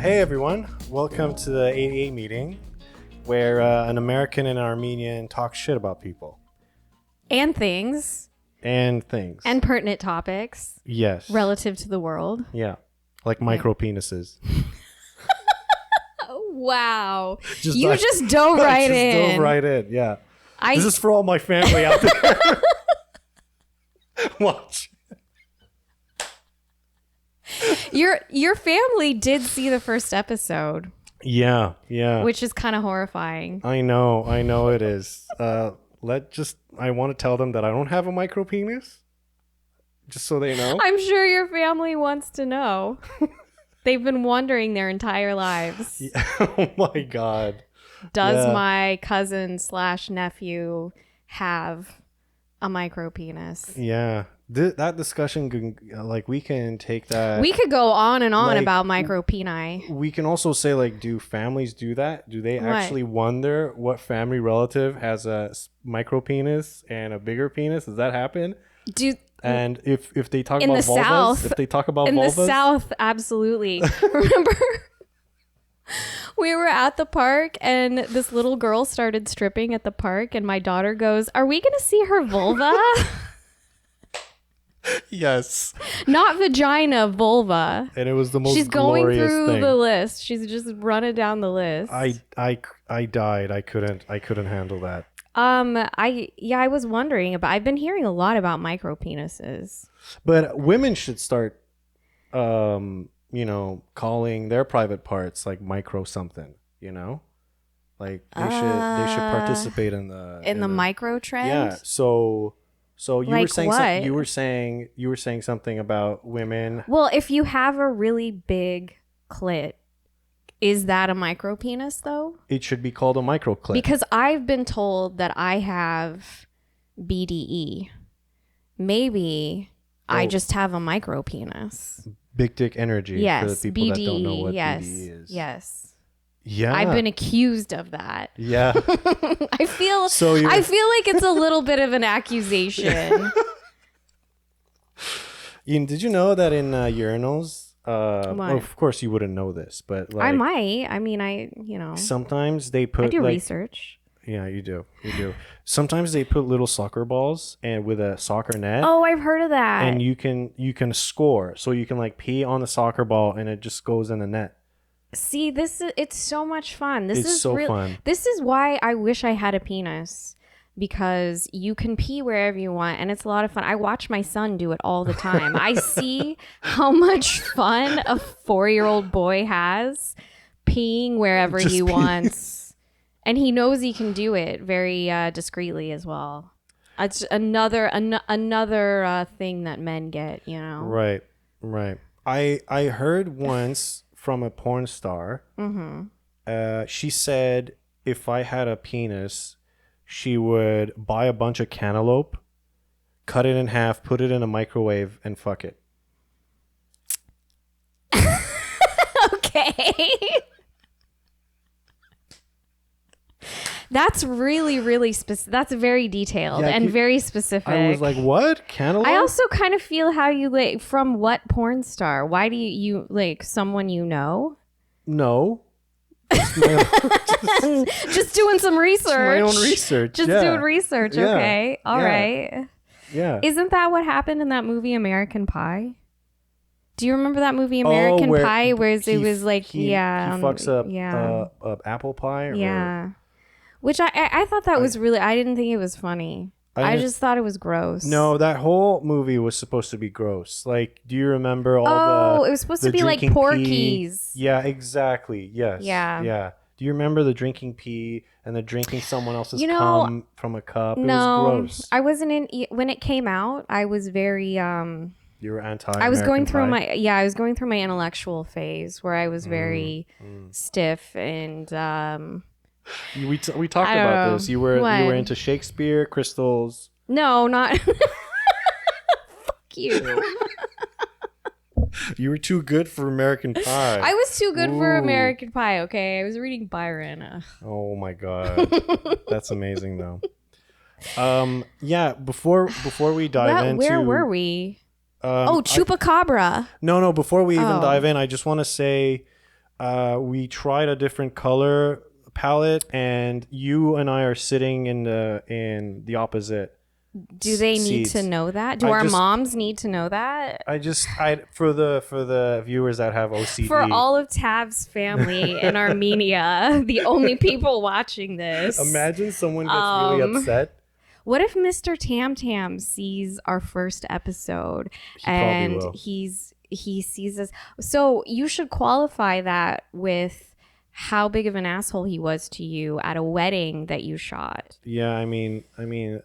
Hey everyone, welcome to the 88 meeting, where an American and an Armenian talk shit about people. And things. And things. And pertinent topics. Yes. Relative to the world. Yeah. Like micro penises. Wow. Just dove right in. Dove right in, yeah. This is for all my family out there. Watch. Your family did see the first episode. Yeah. Which is kind of horrifying. I know it is. I want to tell them that I don't have a micro penis. Just so they know. I'm sure your family wants to know. They've been wondering their entire lives. Yeah. Oh my God. Does my cousin / nephew have a micro penis? Yeah. That discussion, we can take that. We could go on and on about micro peni. We can also say, do families do that? Do they actually wonder what family relative has a micro penis and a bigger penis? Does that happen? And if they talk about vulvas, if they talk about vulvas? In the South, absolutely. Remember, we were at the park and this little girl started stripping at the park and my daughter goes, "Are we going to see her vulva?" Yes. Not vagina, vulva. And it was the most She's going glorious through thing. the list. She's just running down the list. I died. I couldn't handle that. I was wondering about. I've been hearing a lot about micro penises. But women should start, calling their private parts like micro something. Like they should participate in the micro trend. Yeah. So you like were saying what? You were saying something about women. Well, if you have a really big clit, is that a micro penis though? It should be called a micro clit. Because I've been told that I have BDE. Maybe I just have a micro penis. Big dick energy. Yes, for the people BDE. that don't know what yes, BDE is. Yes. Yeah. I've been accused of that. Yeah. I feel like it's a little bit of an accusation. Did you know that in urinals, of course you wouldn't know this, but I might. I mean, sometimes they put I do research. Yeah, you do. Sometimes they put little soccer balls and with a soccer net. Oh, I've heard of that. And you can score. So you can pee on the soccer ball and it just goes in the net. See, it's so much fun. It's so fun. This is why I wish I had a penis, because you can pee wherever you want and it's a lot of fun. I watch my son do it all the time. I see how much fun a 4-year-old boy has peeing wherever he wants. And he knows he can do it very discreetly as well. It's another thing that men get, Right. I heard once from a porn star. Mm-hmm. She said if I had a penis, she would buy a bunch of cantaloupe, cut it in half, put it in a microwave, and fuck it. Okay. That's really, really specific. That's very detailed and very specific. I was like, what? Cantaloupe? I also kind of feel how you from what porn star? Why do you someone you know? No. Just doing some research. My own research. Just doing research. Yeah. Okay. All right. Yeah. Isn't that what happened in that movie American Pie? Do you remember that movie American Pie? Where it was he fucks up apple pie. Yeah. Which I thought that was really. I didn't think it was funny. I just thought it was gross. No, that whole movie was supposed to be gross. Do you remember all it was supposed to be like Porky's. Yeah, exactly. Yes. Yeah. Do you remember the drinking pee and the drinking someone else's cum from a cup? It was gross. I wasn't when it came out. I was very You were anti. I was going through my intellectual phase where I was very stiff and we talked about this. You were into Shakespeare, crystals. No, not. Fuck you. You were too good for American Pie. I was too good for American Pie. Okay, I was reading Byron. Oh my God, that's amazing though. Yeah. Before we dive into where were we? Chupacabra. No. Before we even dive in, I just want to say, We tried a different color palette, and you and I are sitting in the opposite Do they need to seats. know that? Do I our just- moms need to know that? I for the viewers that have OCD. For all of Tav's family in Armenia, the only people watching this. Imagine someone gets really upset. What if Mr. Tam Tam sees our first episode probably will. he sees us? So you should qualify that with how big of an asshole he was to you at a wedding that you shot. Yeah, I mean,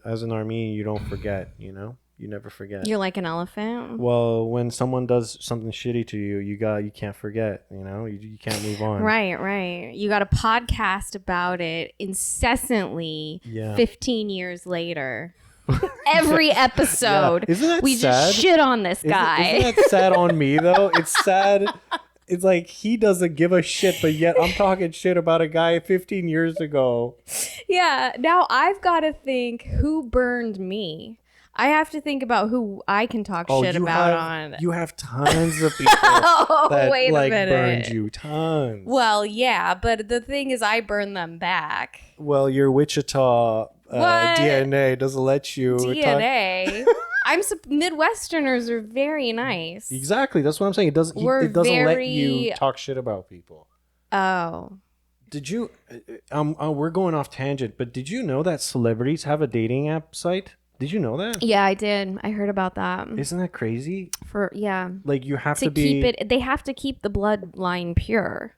as an Armenian, you don't forget. You know, you never forget. You're like an elephant. Well, when someone does something shitty to you, you can't forget. You know, you can't move on. Right. You got a podcast about it incessantly. Yeah. 15 years later. Every episode, Isn't that we sad? just shit on this guy. Isn't that sad on me though? It's sad. It's like he doesn't give a shit, but yet I'm talking shit about a guy 15 years ago. Yeah. Now I've got to think who burned me. I have to think about who I can talk shit about on. You have tons of people that wait a like minute. burned you. Tons. Well, yeah, but the thing is, I burn them back. Well, your Wichita DNA doesn't let you DNA. Midwesterners are very nice. Exactly. That's what I'm saying. It doesn't let you talk shit about people. Oh. Did you we're going off tangent, but did you know that celebrities have a dating app site? Did you know that? Yeah, I did. I heard about that. Isn't that crazy? Yeah. Like you have to keep it. They have to keep the bloodline pure.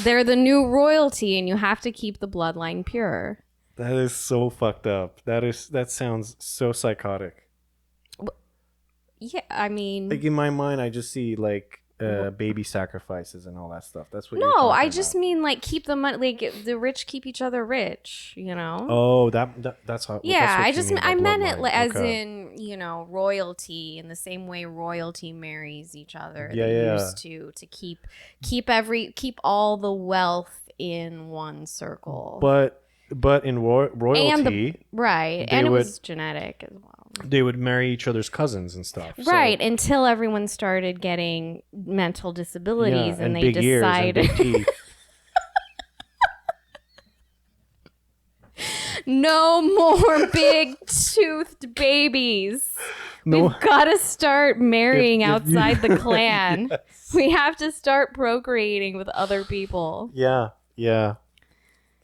They're the new royalty, and you have to keep the bloodline pure. That is so fucked up. That sounds so psychotic. Yeah, I mean, like in my mind, I just see like baby sacrifices and all that stuff. That's what. No, you're talking I just about. mean like keep the money. Like the rich keep each other rich. You know. Oh, that's how. Yeah, that's what I meant it bloodline. as Okay. in royalty in the same way royalty marries each other. Yeah, they yeah. used to keep all the wealth in one circle. But in royalty, right, and it was genetic as well. They would marry each other's cousins and stuff. Right, until everyone started getting mental disabilities and they big ears and decided big teeth. no more big toothed babies. No. We've got to start marrying If you- outside the clan. Yes. We have to start procreating with other people. Yeah.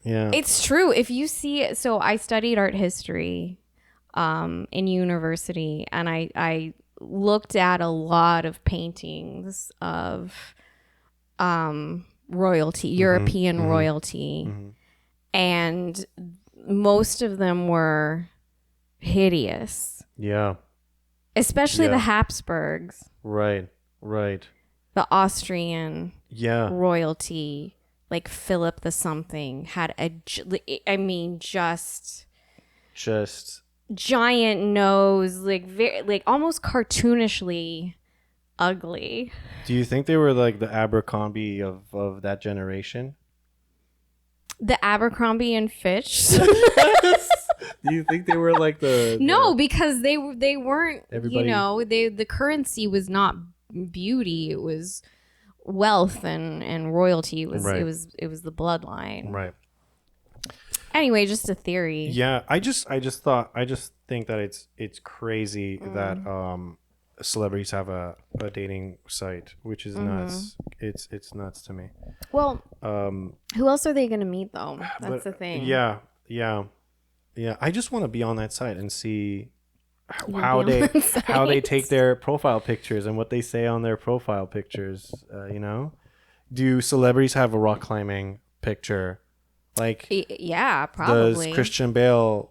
It's true. If you see, so I studied art history in university, and I looked at a lot of paintings of royalty, European royalty, and most of them were hideous. Yeah. Especially the Habsburgs. Right. The Austrian Yeah. royalty, like Philip the something, had just giant nose, like almost cartoonishly ugly. Do you think they were like the Abercrombie of that generation? The Abercrombie and Fitch. Do you think they were like the No, because they weren't. Everybody- The currency was not beauty; it was wealth and royalty. It was Right. it was the bloodline. Right. Anyway, just a theory. Yeah, I just think that it's crazy that celebrities have a dating site, which is nuts. It's nuts to me. Well, who else are they going to meet though? That's But, the thing. Yeah. I just want to be on that site and see You'll how be on they that how they site. take their profile pictures and what they say on their profile pictures. Do celebrities have a rock climbing picture? Like, Yeah, probably. does Christian Bale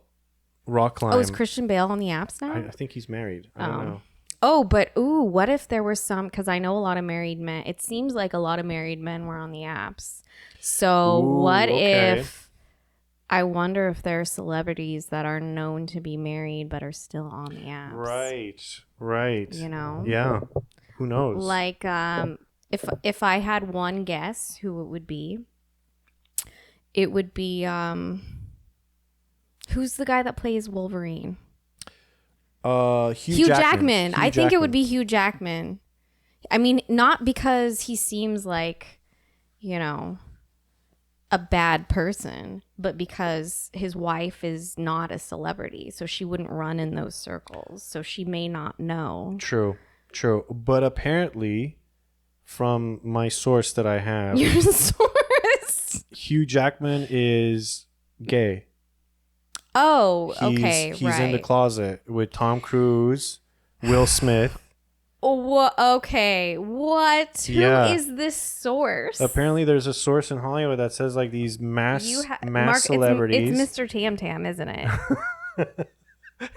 rock climb? Oh, is Christian Bale on the apps now? I think he's married. I don't know. Oh, but what if there were some? Because I know a lot of married men. It seems like a lot of married men were on the apps. So what okay. if? I wonder if there are celebrities that are known to be married but are still on the apps. Right. You know? Yeah. Who knows? Like, if I had one guess, who it would be who's the guy that plays Wolverine? Hugh Jackman. I think it would Jackman. be Hugh Jackman. I mean, not because he seems like, you know, a bad person, but because his wife is not a celebrity, so she wouldn't run in those circles, so she may not know. True. But apparently, from my source that I have, Your source. Hugh Jackman is gay. Oh, okay, He's right. in the closet with Tom Cruise, Will Smith. Okay, what? Yeah. Who is this source? Apparently, there's a source in Hollywood that says like these mass Mark, celebrities. it's Mr. Tam Tam, isn't it?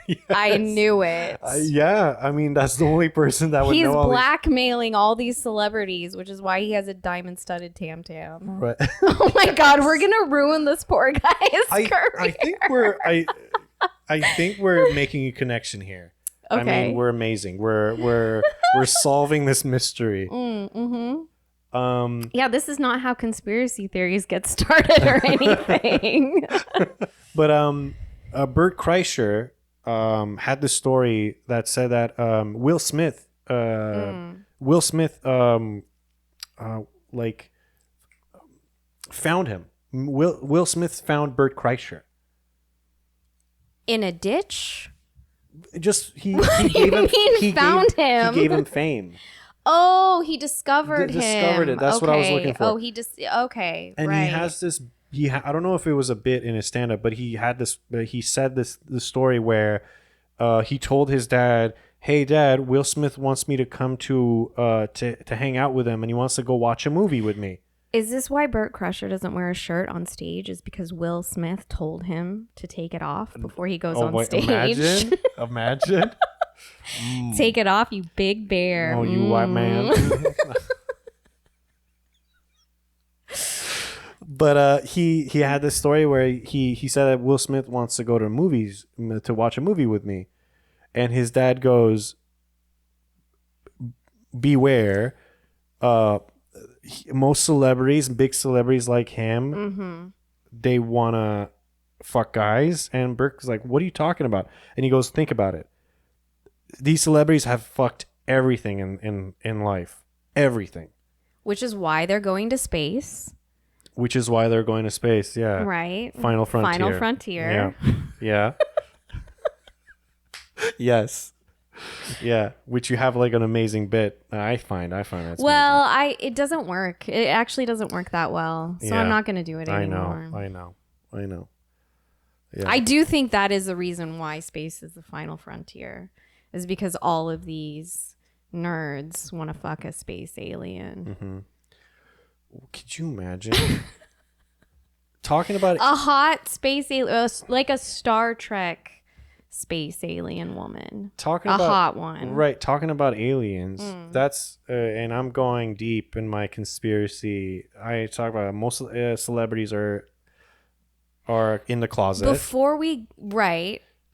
Yes. I knew it. Yeah, I mean that's the only person that would He's know. He's blackmailing all these celebrities, which is why he has a diamond-studded Tam Tam. Right. Oh my God, we're gonna ruin this poor guy's career. I think we're making a connection here. Okay. I mean, we're amazing. We're solving this mystery. Yeah, this is not how conspiracy theories get started or anything. But Bert Kreischer had this story that said that Will Smith like found him. Will Smith found Bert Kreischer In a ditch? just he What gave do him you mean he found him? He gave him fame. Oh, he discovered him. Discovered it. That's what I was looking for. Oh, he just okay. And right. he has this. I don't know if it was a bit in his stand-up, but he had this. He said the story where he told his dad, "Hey, Dad, Will Smith wants me to come to hang out with him, and he wants to go watch a movie with me." Is this why Bert Kreischer doesn't wear a shirt on stage? Is because Will Smith told him to take it off before he goes on stage? Imagine. Take it off, you big bear. Oh, you white man. But he had this story where he said that Will Smith wants to go to movies to watch a movie with me, and his dad goes, "Beware, most celebrities, big celebrities like him, they wanna fuck guys." And Burke's like, "What are you talking about?" And he goes, "Think about it. These celebrities have fucked everything in life, everything." Which is why they're going to space. Which is why they're going to space, yeah. Right. Final frontier. Yeah. Yes. Yeah. Which you have like an amazing bit. I find that's well, amazing. it doesn't work. It actually doesn't work that well. So I'm not going to do it anymore. I know. Yeah. I do think that is the reason why space is the final frontier, is because all of these nerds want to fuck a space alien. Mm-hmm. Could you imagine talking about a hot space alien, like a Star Trek space alien woman? Talking a about hot one, right? Talking about aliens. That's and I'm going deep in my conspiracy. I talk about most celebrities are in the closet. Before we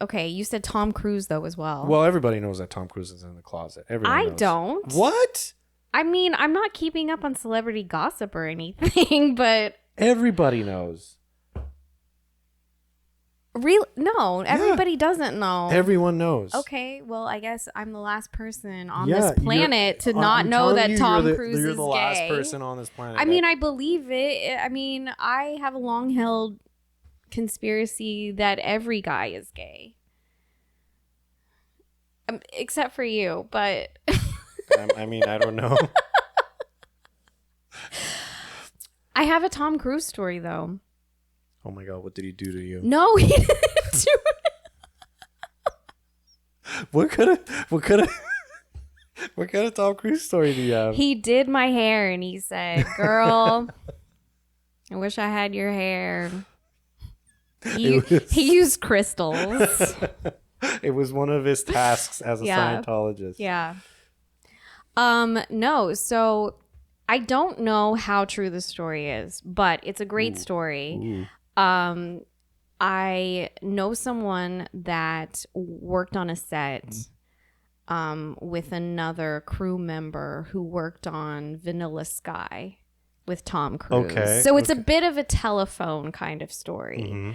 okay, you said Tom Cruise though as well. Well, everybody knows that Tom Cruise is in the closet. Everyone knows. Don't. What? I mean, I'm not keeping up on celebrity gossip or anything, but everybody knows. No, everybody doesn't know. Everyone knows. Okay, well, I guess I'm the last person on this planet to not know that Tom Cruise is gay. You're the last person on this planet. I mean, I believe it. I mean, I have a long-held conspiracy that every guy is gay. Except for you, but... I mean, I don't know. I have a Tom Cruise story, though. Oh my God, what did he do to you? No, he didn't do it. What kind of Tom Cruise story do you have? He did my hair and he said, "Girl, I wish I had your hair." He used crystals. It was one of his tasks as a Scientologist. Yeah. No, so I don't know how true the story is, but it's a great story. Ooh. I know someone that worked on a set with another crew member who worked on Vanilla Sky with Tom Cruise. Okay. So it's a bit of a telephone kind of story. Mm-hmm.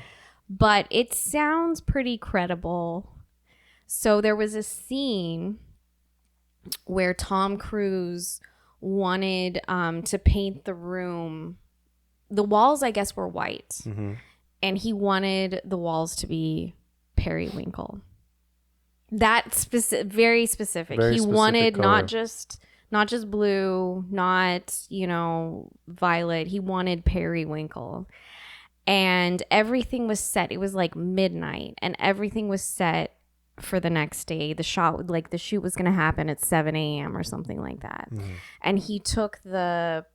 But it sounds pretty credible. So there was a scene where Tom Cruise wanted to paint the room. The walls, I guess, were white. Mm-hmm. And he wanted the walls to be periwinkle. That very specific. Very he specific wanted color. not just blue, not, violet. He wanted periwinkle. And everything was set. It was like midnight, and everything was set for the next day. The shoot was going to happen at 7 a.m. or something like that. Mm-hmm. And he took the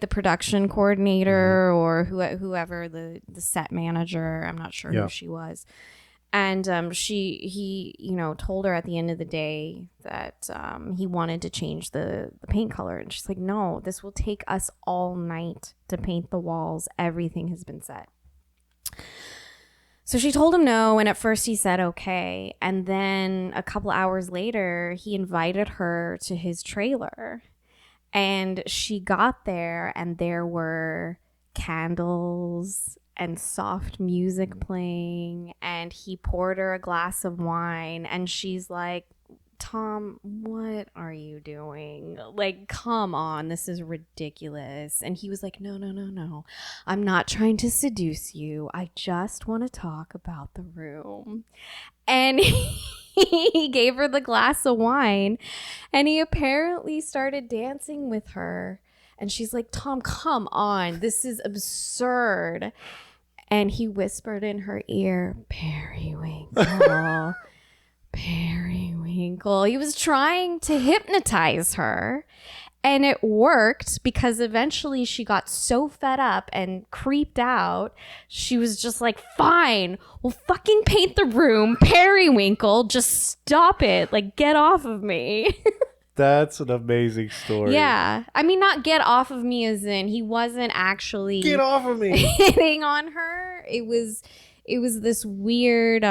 production coordinator or whoever the set manager. I'm not sure who she was. And he told her at the end of the day that he wanted to change the paint color. And she's like, no, this will take us all night to paint the walls. Everything has been set. So she told him no. And at first he said, okay. And then a couple hours later, he invited her to his trailer. And she got there and there were candles and soft music playing, and he poured her a glass of wine, and she's like, Tom, what are you doing? Like, come on, this is ridiculous. And he was like, no, I'm not trying to seduce you. I just want to talk about the room. And he gave her the glass of wine, and he apparently started dancing with her. And she's like, Tom, come on. This is absurd. And he whispered in her ear, periwinkle, periwinkle. He was trying to hypnotize her. And it worked because eventually she got so fed up and creeped out. She was just like, fine, we'll fucking paint the room periwinkle. Just stop it. Like, get off of me. That's an amazing story. Yeah. I mean, not get off of me as in he wasn't actually get off of me hitting on her. It was this weird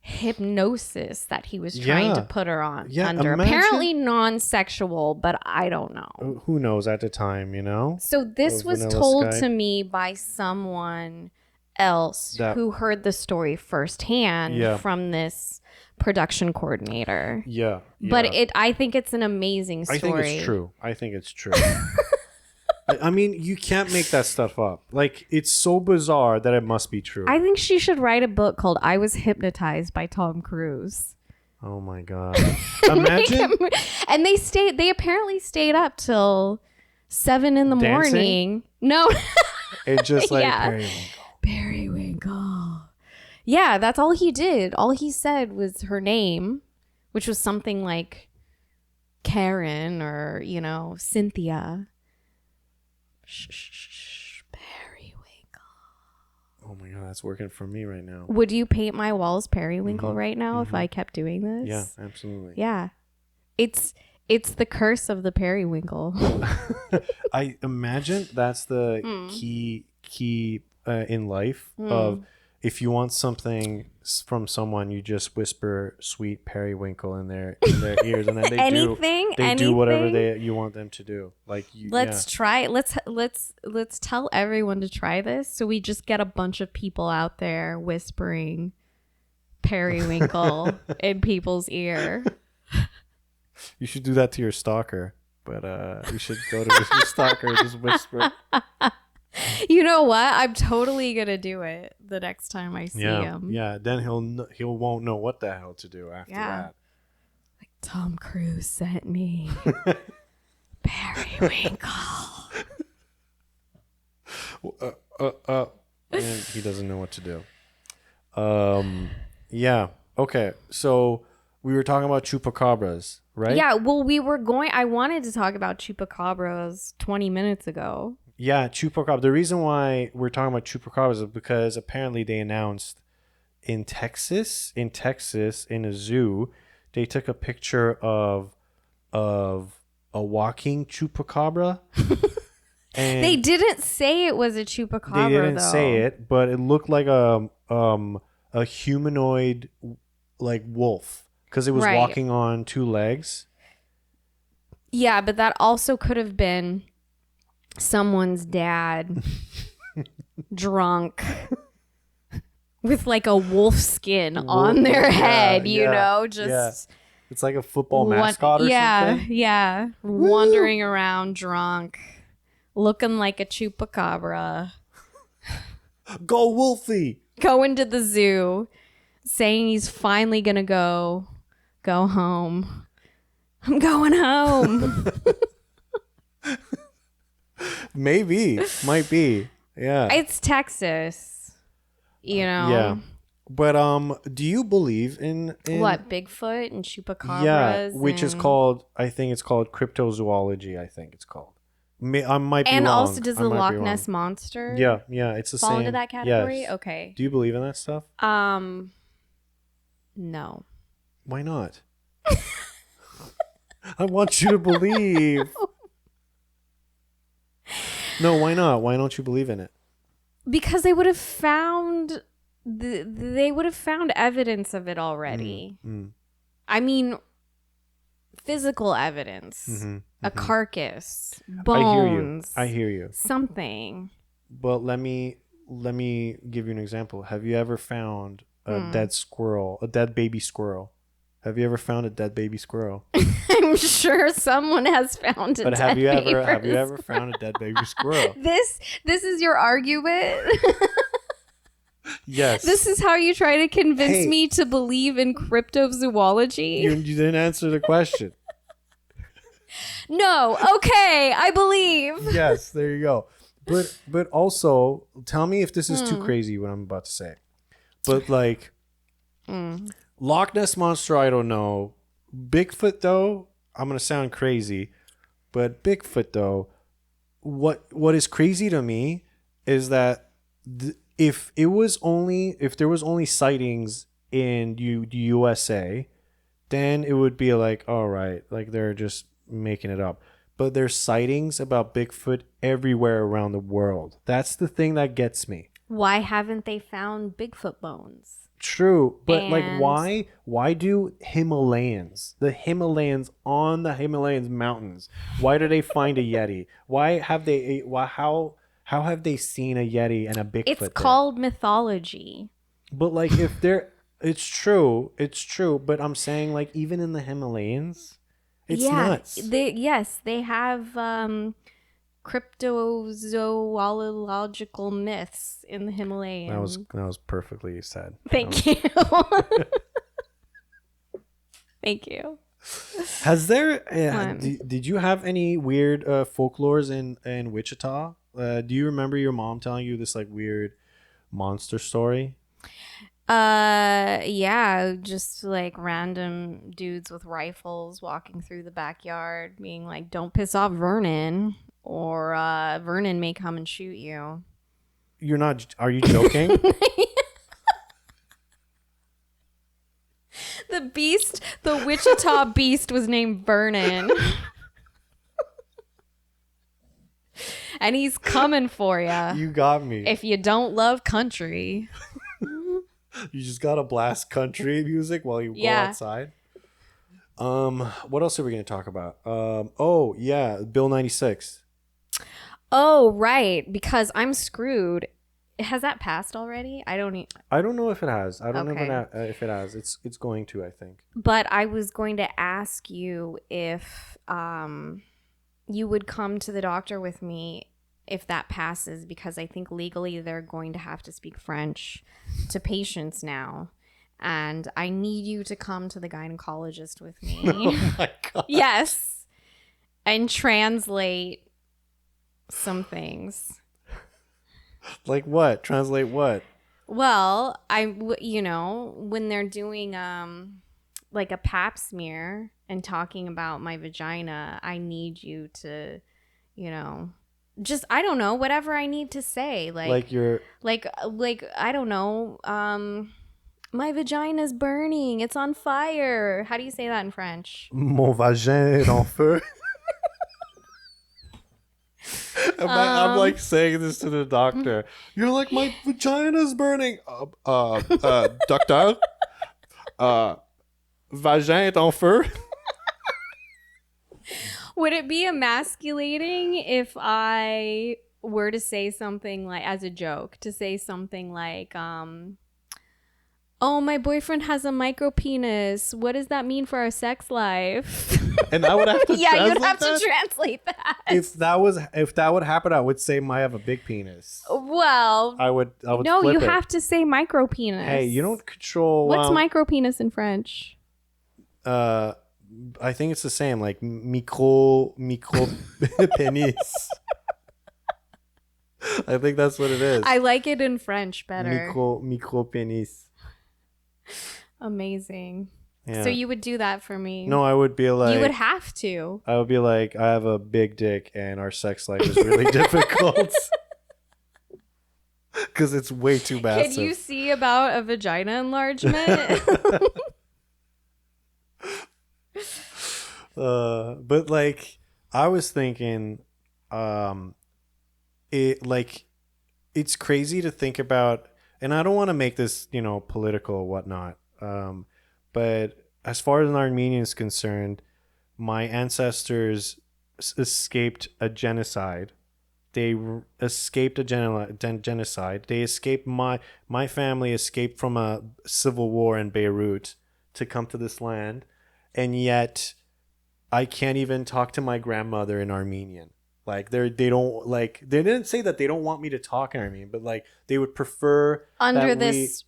hypnosis that he was trying to put her on under. Apparently non-sexual, but I don't know. Who knows at the time, So this was told to me by someone else who heard the story firsthand from this production coordinator. Yeah. But I think it's an amazing story. I think it's true. I mean, you can't make that stuff up. Like, it's so bizarre that it must be true. I think she should write a book called I Was Hypnotized by Tom Cruise. Oh my God. Imagine. And they apparently stayed up till 7 in the morning. No. It's just like Periwinkle. Yeah, that's all he did. All he said was her name, which was something like Karen or, Cynthia. Shh, periwinkle. Oh my God, that's working for me right now. Would you paint my walls periwinkle right now if I kept doing this? Yeah, absolutely. Yeah. It's the curse of the periwinkle. I imagine that's the key in life of if you want something from someone, you just whisper sweet periwinkle in their ears, and then they do whatever you want them to do. Like, let's try. Let's tell everyone to try this. So we just get a bunch of people out there whispering periwinkle in people's ear. You should do that to your stalker, but you should go to your stalker and just whisper. You know what? I'm totally gonna do it the next time I see him. Yeah, then he won't know what the hell to do after that. Like, Tom Cruise sent me periwinkle. And he doesn't know what to do. Yeah. Okay. So we were talking about chupacabras, right? Yeah. Well, I wanted to talk about chupacabras 20 minutes ago. Yeah, chupacabra. The reason why we're talking about chupacabras is because apparently they announced in Texas, in a zoo, they took a picture of a walking chupacabra. And they didn't say it was a chupacabra. They didn't say it, but it looked like a humanoid, like wolf, because it was walking on two legs. Yeah, but that also could have been someone's dad drunk with like a wolf skin on their head, It's like a football mascot or something. Yeah. Wandering around drunk, looking like a chupacabra. Go Wolfie! Going to the zoo, saying he's finally gonna go home. I'm going home. Maybe. Might be. Yeah. It's Texas, you know. Yeah. But do you believe in What, Bigfoot and chupacabras? Yeah, which is called, I think it's called cryptozoology, I think it's called. I might be wrong. And also, does I the might Loch be wrong. Ness Monster Yeah, it's the fall same. into that category? Yes. Okay. Do you believe in that stuff? No. Why not? I want you to believe. No, why not? Why don't you believe in it? Because they would have found evidence of it already. I mean, physical evidence, a carcass, bones. I hear you. Something. But let me give you an example. Have you ever found a dead squirrel, a dead baby squirrel? Have you ever found a dead baby squirrel? I'm sure someone has found a But dead have you baby ever found a dead baby squirrel? This is your argument? Yes. This is how you try to convince me to believe in cryptozoology? You didn't answer the question. No. Okay, I believe. Yes, there you go. But also, tell me if this is too crazy what I'm about to say. But like Loch Ness Monster, I don't know. Bigfoot though, I'm gonna sound crazy, but Bigfoot though, what is crazy to me is that if there was only sightings in the USA, then it would be like, all right, like they're just making it up. But there's sightings about Bigfoot everywhere around the world. That's the thing that gets me. Why haven't they found Bigfoot bones? True, but like why do the Himalayans on the Himalayas mountains, why do they find a Yeti? How have they seen a Yeti and a Bigfoot? It's called mythology. But like it's true, but I'm saying like even in the Himalayas, it's nuts. They have cryptozoological myths in the Himalayas. That was perfectly said. Thank you. Thank you. Has there did you have any weird folklores in Wichita? Do you remember your mom telling you this like weird monster story? Yeah, just like random dudes with rifles walking through the backyard being like, don't piss off Vernon, or Vernon may come and shoot you. Are you joking? The Wichita beast was named Vernon. And he's coming for you. You got me. If you don't love country. You just gotta blast country music while you go outside. What else are we gonna talk about? Oh yeah, Bill 96. Oh right, because I'm screwed. Has that passed already? I don't know if it has. I don't know if it has. It's going to, I think. But I was going to ask you if you would come to the doctor with me if that passes, because I think legally they're going to have to speak French to patients now. And I need you to come to the gynecologist with me. Oh my God. Yes. And translate some things. Like what? Translate what? Well, when they're doing like a pap smear and talking about my vagina, I need you to, just, I don't know, whatever I need to say. Like you're like I don't know, my vagina's burning, it's on fire. How do you say that in French? Mon vagin est en feu. I'm like saying this to the doctor. You're like, my vagina's burning. Doctor, vagin est en feu. Would it be emasculating if I were to say something like, as a joke, to say something like, oh, my boyfriend has a micro penis. What does that mean for our sex life? And I would have to Yeah, you'd translate have that? to translate that. If that would happen, I would say I have a big penis. Well, I would no, flip you it. have to say micro penis. Hey, you don't control. What's micro penis in French? I think it's the same, like micro penis. I think that's what it is. I like it in French better. Micro penis. Amazing. Yeah. So you would do that for me? No, I would be like. You would have to. I would be like, I have a big dick, and our sex life is really difficult because it's way too massive. Can you see about a vagina enlargement? But like, I was thinking, it's crazy to think about, and I don't want to make this, political or whatnot. But as far as an Armenian is concerned, my ancestors escaped a genocide. They escaped a genocide. They escaped my family escaped from a civil war in Beirut to come to this land, and yet I can't even talk to my grandmother in Armenian. Like they didn't say that they don't want me to talk in Armenian, but like they would prefer under this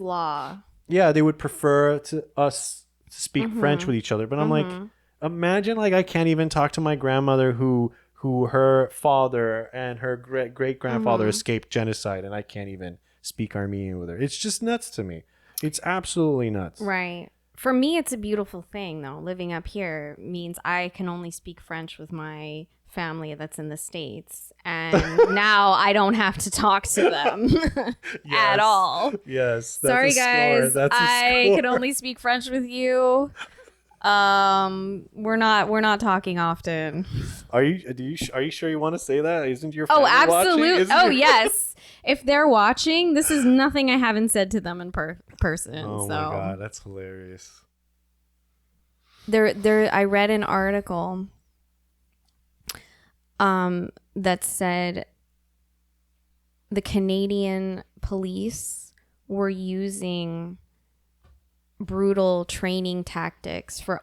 law. Yeah, they would prefer to us to speak French with each other. But I'm like, imagine like I can't even talk to my grandmother who her father and her great grandfather escaped genocide, and I can't even speak Armenian with her. It's just nuts to me. It's absolutely nuts. Right. For me, it's a beautiful thing, though. Living up here means I can only speak French with my family that's in the States. And now I don't have to talk to them at all. Yes. Sorry, guys. I can only speak French with you. We're not talking often. Are you sure you want to say that? Isn't your family absolutely. watching? Yes. If they're watching, this is nothing I haven't said to them in person. Oh so. my god, that's hilarious. I read an article that said the Canadian police were using brutal training tactics for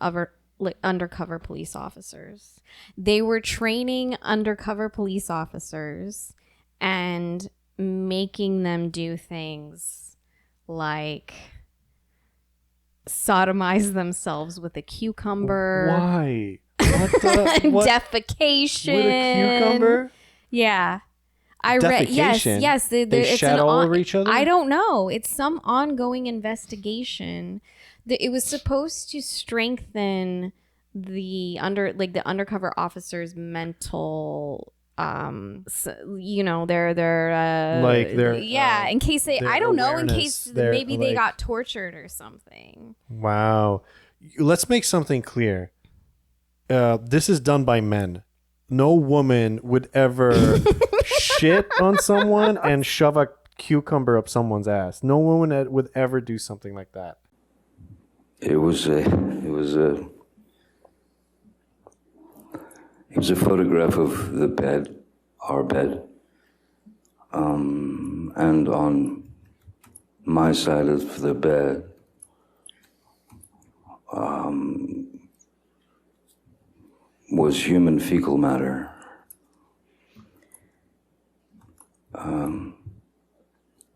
undercover police officers. They were training undercover police officers and making them do things like sodomize themselves with a cucumber. Why? What? Defecation. With a cucumber? Yeah. I read. Yes. They shat all over each other? I don't know. It's some ongoing investigation. It was supposed to strengthen the undercover officer's mental their in case they maybe they got tortured or something. Wow. Let's make something clear. This is done by men. No woman would ever shit on someone and shove a cucumber up someone's ass. No woman would ever do something like that. It was a photograph of the bed, our bed, and on my side of the bed, was human fecal matter.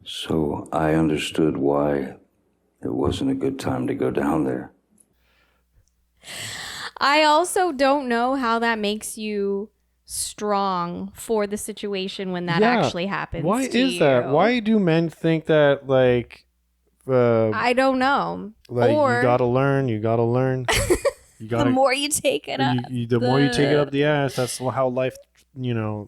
So I understood why it wasn't a good time to go down there. I also don't know how that makes you strong for the situation when that actually happens. Why is that? Why do men think that I don't know. Like you gotta learn. You gotta, the more you take it up, the more you take it up the ass. That's how life, the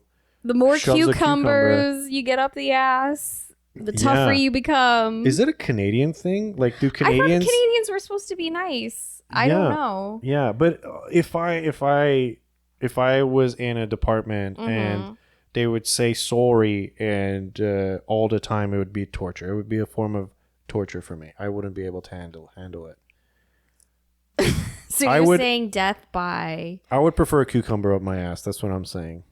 more cucumbers you get up the ass, the tougher you become. Is it a Canadian thing? Like, do Canadians? I thought Canadians were supposed to be nice. I don't know. Yeah, but if I was in a department and they would say sorry and all the time, it would be torture. It would be a form of torture for me. I wouldn't be able to handle it. So you're saying death by... I would prefer a cucumber up my ass. That's what I'm saying.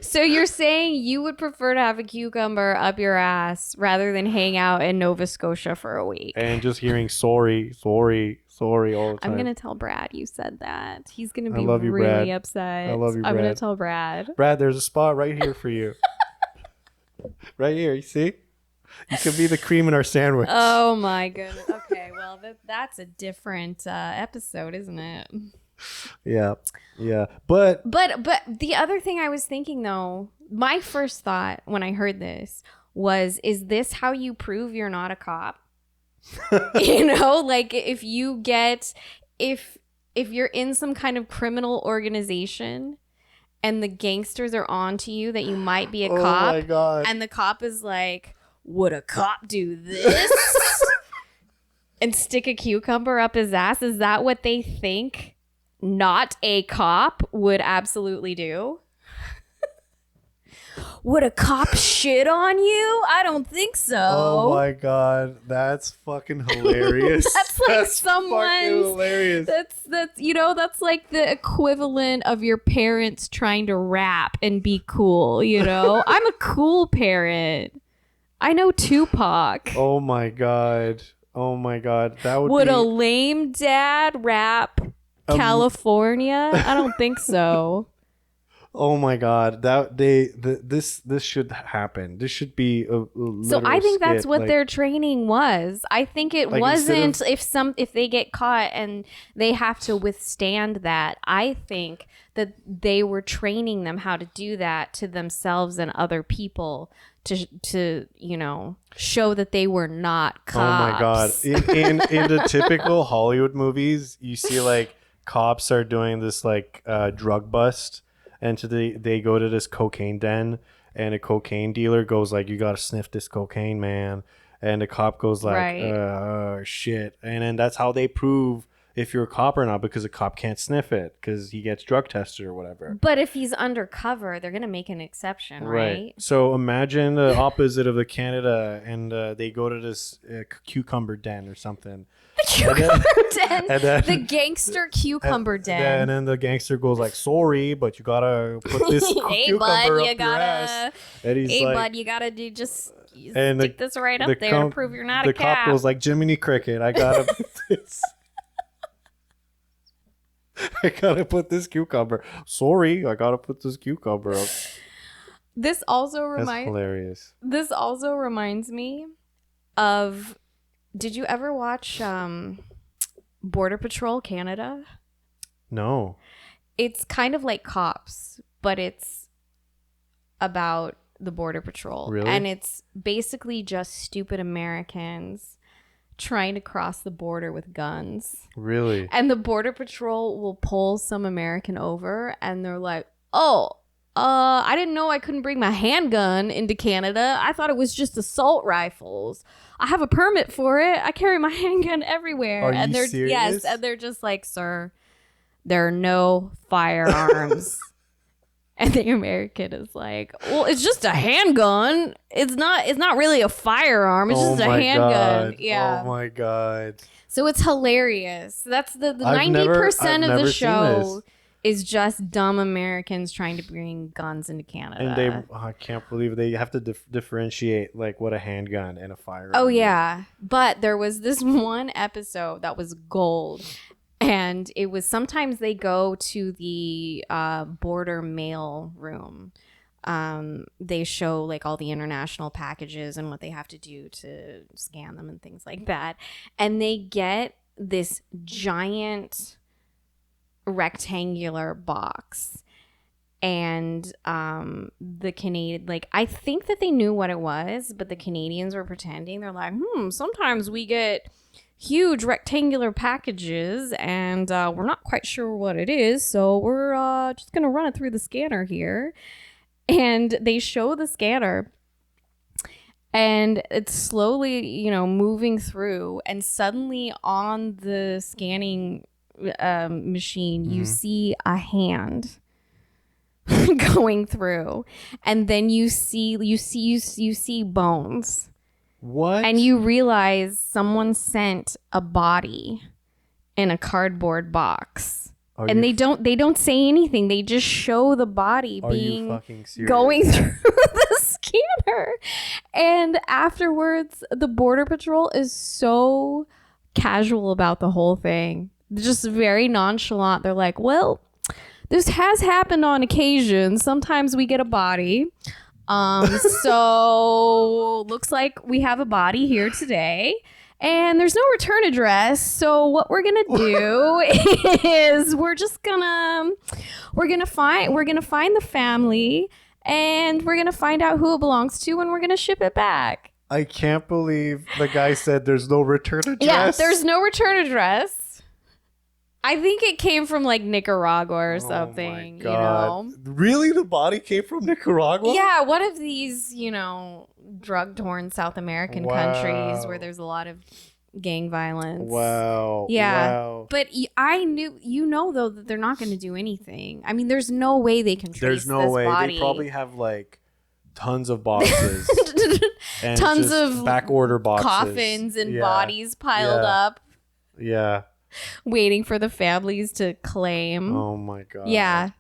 So you're saying you would prefer to have a cucumber up your ass rather than hang out in Nova Scotia for a week? And just hearing sorry all the time. I'm going to tell Brad you said that. He's going to be love you, really Brad. upset. I love you, I'm going Brad. to tell Brad. Brad, there's a spot right here for you. Right here, you see? You could be the cream in our sandwich. Oh my goodness. Okay, well that's a different episode, isn't it? Yeah. But But the other thing I was thinking though, my first thought when I heard this was, is this how you prove you're not a cop? You know, like if you're in some kind of criminal organization and the gangsters are on to you that you might be a cop. Oh my God. And the cop is like, would a cop do this? And stick a cucumber up his ass? Is that what they think not a cop would absolutely do? Would a cop shit on you? I don't think so. Oh my God, that's fucking hilarious. That's like someone's fucking hilarious. That's you know, that's like the equivalent of your parents trying to rap and be cool, you know? I'm a cool parent. I know Tupac. Oh my God. That would a be lame dad rap California? I don't think so. Oh my God. This should happen. This should be a So I think that's skit, what like, their training was. I think it Like, wasn't if they get caught and they have to withstand that. I think that they were training them how to do that to themselves and other people to you know, show that they were not cops. Oh my God. In the typical Hollywood movies, you see like cops are doing this like drug bust, and they go to this cocaine den, and a cocaine dealer goes like, you gotta sniff this cocaine, man. And the cop goes like, Right. shit. And then that's how they prove if you're a cop or not, because a cop can't sniff it because he gets drug tested or whatever. But if he's undercover, they're gonna make an exception, right? So imagine the opposite of the Canada, and they go to this cucumber den or something. The cucumber den. and then- The gangster cucumber den. And then the gangster goes like, sorry, but you gotta put this Hey, cucumber bud, up you your gotta. ass. And he's Hey, like, bud, you gotta do just and stick this right up there to prove you're not the a cop. cop goes like, Jiminy Cricket, I gotta put this. I gotta put this cucumber. Sorry, I gotta put this cucumber up. This also That's reminds. hilarious. This also reminds me of. Did you ever watch Border Patrol Canada? No. It's kind of like Cops, but it's about the Border Patrol. Really? And it's basically just stupid Americans trying to cross the border with guns. Really? And the Border Patrol will pull some American over and they're like, oh, I didn't know I couldn't bring my handgun into Canada. I thought it was just assault rifles. I have a permit for it. I carry my handgun everywhere. Are and you they're serious? Yes, and they're just like, sir, there are no firearms. And the American is like, well, it's just a handgun. It's not really a firearm. It's just a handgun. God. Yeah. Oh my God. So it's hilarious. That's the I've 90% I've of never the seen show this. is just dumb Americans trying to bring guns into Canada. And I can't believe they have to differentiate like what a handgun and a firearm. Oh is. yeah. But there was this one episode that was gold. And it was sometimes they go to the border mail room. They show like all the international packages and what they have to do to scan them and things like that. And they get this giant rectangular box. And the Canadian, like, I think that they knew what it was, but the Canadians were pretending. They're like, sometimes we get huge rectangular packages and we're not quite sure what it is, so we're just gonna run it through the scanner here. And they show the scanner and it's slowly moving through, and suddenly on the scanning machine you see a hand going through, and then you see bones. What? And you realize someone sent a body in a cardboard box And they don't say anything. They just show the body Are you fucking serious? going through the scanner. And afterwards, the Border Patrol is so casual about the whole thing. They're just very nonchalant. They're like, well, this has happened on occasion. Sometimes we get a body. So looks like we have a body here today. And there's no return address. So what we're gonna do is we're gonna find the family, and we're gonna find out who it belongs to, and we're gonna ship it back. I can't believe the guy said there's no return address. Yeah, there's no return address. I think it came from like Nicaragua or something. Oh my God. You know? Really? The body came from Nicaragua? Yeah, one of these, drug-torn South American countries where there's a lot of gang violence. Wow. Yeah. Wow. But I knew, though, that they're not going to do anything. I mean, there's no way they can trace There's no this way. body. They probably have like tons of boxes. And Tons just of back order boxes. coffins and bodies piled Yeah. up, Yeah. waiting for the families to claim. Oh my God. Yeah.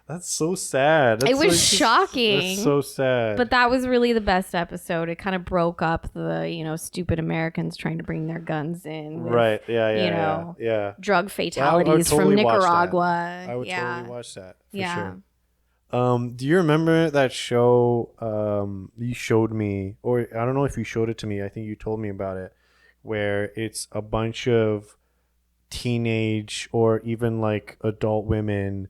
That's so sad. That's It was like shocking. That's so sad. But that was really the best episode. It kind of broke up the, stupid Americans trying to bring their guns in. With, right. Yeah. Yeah. drug fatalities from totally watch that. Nicaragua. I would totally watch that for sure. Do you remember that show you showed me, or I don't know if you showed it to me, I think you told me about it, where it's a bunch of teenage or even like adult women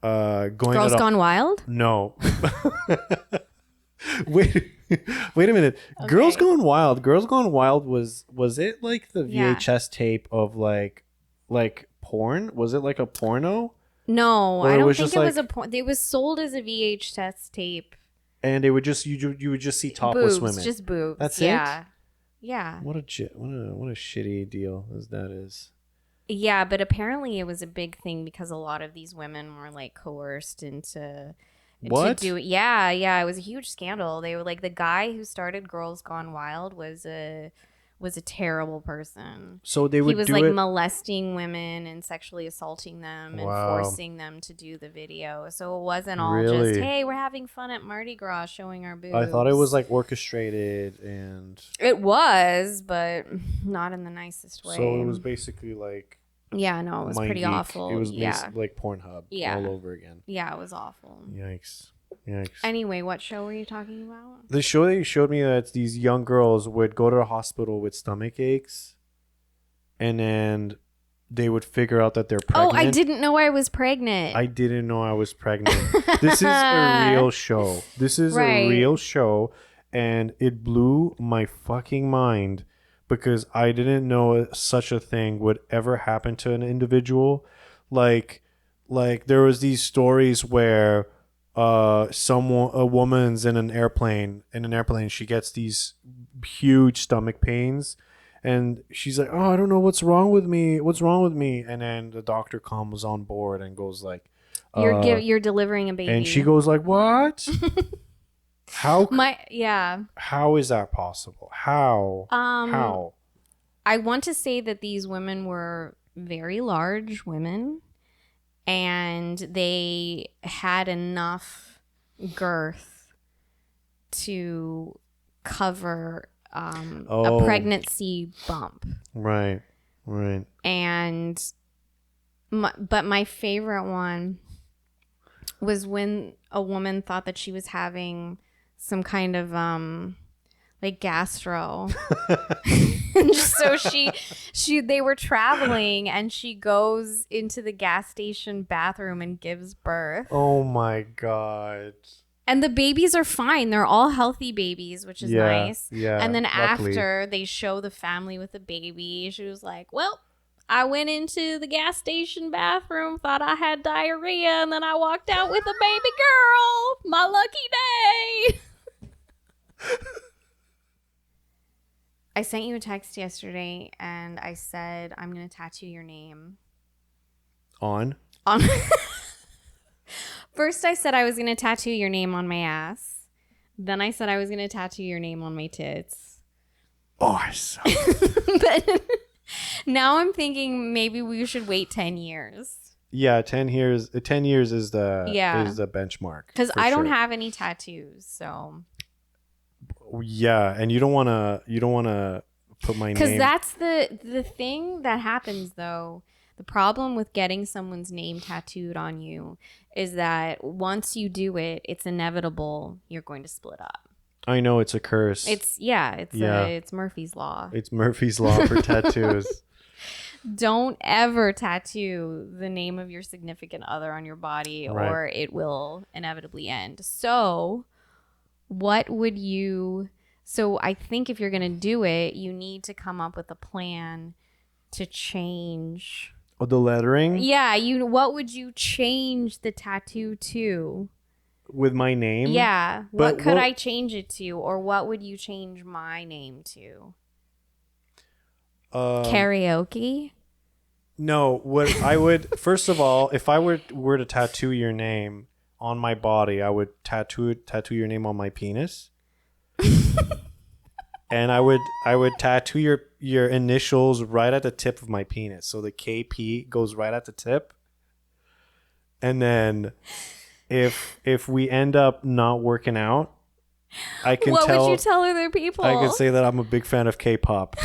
going Girls Gone Wild? No. wait a minute. Okay. Girls Gone Wild was it like the VHS tape of like porn? Was it like a porno? No, Or I it don't was think just it like- was a porn. It was sold as a VHS tape. And it would just you would just see topless boobs, women. just boobs. That's it? Yeah. Yeah. What a shitty deal as that is. Yeah, but apparently it was a big thing because a lot of these women were like coerced into What? to do it. Yeah, it was a huge scandal. They were like, the guy who started Girls Gone Wild was a terrible person. So they would He was do like it. molesting women and sexually assaulting them and Wow. forcing them to do the video. So it wasn't all Really? just, hey, we're having fun at Mardi Gras showing our boobs. I thought it was like orchestrated, and It was, but not in the nicest way. so it was basically like Yeah, no, it was pretty MindGeek. awful. It was yeah. basically like Pornhub Yeah. all over again. Yeah, it was awful. Yikes. Yikes. Anyway, what show were you talking about? The show that you showed me, that these young girls would go to the hospital with stomach aches, and then they would figure out that they're pregnant. Oh, I didn't know I was pregnant. I didn't know I was pregnant. This is a real show. This is Right. a real show, and it blew my fucking mind because I didn't know such a thing would ever happen to an individual. Like there was these stories where a woman's in an airplane, she gets these huge stomach pains, and she's like, oh, I don't know what's wrong with me, and then the doctor comes on board and goes like, You're delivering a baby. and she goes like, what? how is that possible? How I want to say that these women were very large women, and they had enough girth to cover a pregnancy bump. Right. And but my favorite one was when a woman thought that she was having some kind of like gastro. So they were traveling, and she goes into the gas station bathroom and gives birth. Oh my God. And the babies are fine. They're all healthy babies, which is nice. Yeah. And then luckily. after they show the family with the baby, she was like, well, I went into the gas station bathroom, thought I had diarrhea, and then I walked out with a baby girl. My lucky day. I sent you a text yesterday, and I said, I'm going to tattoo your name. On? First, I said I was going to tattoo your name on my ass. Then I said I was going to tattoo your name on my tits. Awesome. But now I'm thinking maybe we should wait 10 years. Yeah, 10 years. 10 years is the Yeah. is the benchmark. Because for I don't sure. have any tattoos, so Yeah, and you don't wanna put my because name. that's the thing that happens though. The problem with getting someone's name tattooed on you is that once you do it, it's inevitable you're going to split up. I know it's a curse. It's it's Murphy's Law. It's Murphy's Law for tattoos. Don't ever tattoo the name of your significant other on your body Right. or it will inevitably end. So, what would you so I think if you're going to do it, you need to come up with a plan to change. Oh, the lettering Yeah, what would you change the tattoo to? with my name. Yeah, But what could I change it to or what would you change my name to? Karaoke? No, what I would first of all, if I were to tattoo your name on my body, I would tattoo your name on my penis. And I would tattoo your initials right at the tip of my penis. So the KP goes right at the tip. And then if we end up not working out, I can What tell would you tell other people? I could say that I'm a big fan of K-pop.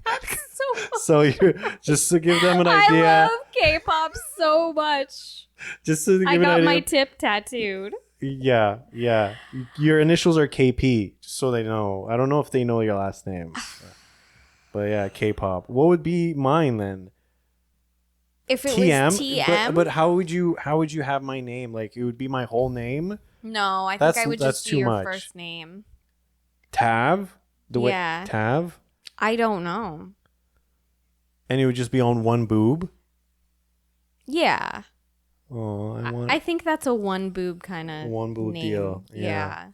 so So you just to give them an idea. I love K-pop so much. Just to give I an got idea. my tip tattooed. Yeah. Your initials are KP, just so they know. I don't know if they know your last name. But yeah, K-pop. What would be mine then? If it TM? was TM, But how would you have my name? Like it would be my whole name? no, I think That's- I would that's just too do your much. first name. Tav? Yeah. Tav? I don't know. And it would just be on one boob? Yeah, Oh, I want I think that's a one boob kind of one boob name. deal. Yeah.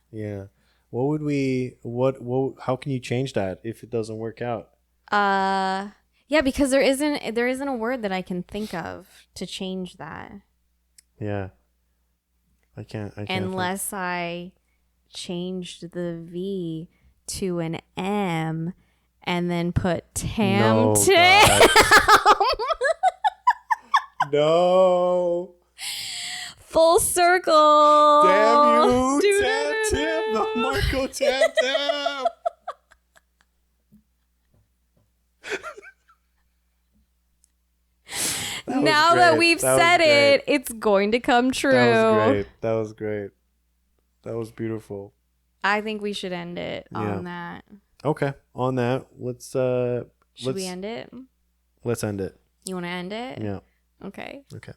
What would we what how can you change that if it doesn't work out? Yeah, because there isn't a word that I can think of to change that. Yeah. I can't think. Unless I changed the V to an M and then put Tam No, Tam. No. Full circle. Damn you, Doo-doo-doo-doo. Tam Tam, the Marco Tam Tam. Now that great. we've That was said great. it, it's going to come true. That was great. That was beautiful. I think we should end it on that. Okay. On that, let's Should we end it? Let's end it. You want to end it? Yeah. Okay. Okay.